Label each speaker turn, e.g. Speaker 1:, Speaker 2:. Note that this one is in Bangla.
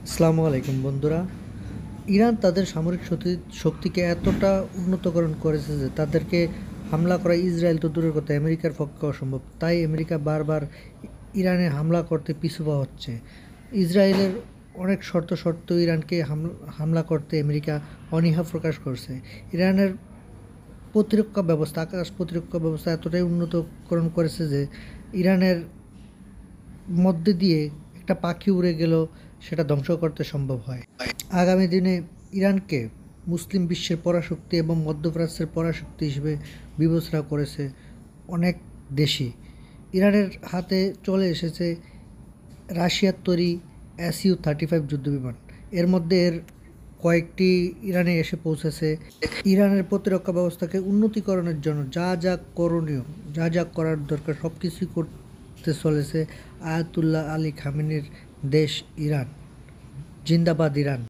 Speaker 1: আসসালামু আলাইকুম বন্ধুরা। ইরান তাদের সামরিক শক্তিকে এতটা উন্নতকরণ করেছে যে তাদেরকে হামলা করা ইসরায়েল তো দূরের কথা, আমেরিকার পক্ষে অসম্ভব। তাই আমেরিকা বারবার ইরানে হামলা করতে পিছু পা হচ্ছে। ইসরায়েলের অনেক শর্ত ইরানকে হামলা করতে আমেরিকা অনীহা প্রকাশ করছে। ইরানের প্রতিরক্ষা ব্যবস্থা, আকাশ প্রতিরক্ষা ব্যবস্থা এতটাই উন্নতকরণ করেছে যে ইরানের মধ্যে দিয়ে একটা পাখি উড়ে গেলেও সেটা ধ্বংস করতে সম্ভব হয়। আগামী দিনে ইরানকে মুসলিম বিশ্বের পরাশক্তি এবং মধ্যপ্রাচ্যের পরাশক্তি হিসেবে বিবেচনা করেছে অনেক দেশই। ইরানের হাতে চলে এসেছে রাশিয়ার তৈরি SU-35 যুদ্ধবিমান। এর মধ্যে কয়েকটি ইরানে এসে পৌঁছেছে। ইরানের প্রতিরক্ষা ব্যবস্থাকে উন্নতিকরণের জন্য যা যা করণীয়, যা যা করার দরকার সব কিছুই করতে চলেছে আয়াতুল্লাহ আলী খামেনির দেশ ইরান। জিন্দাবাদ ইরান।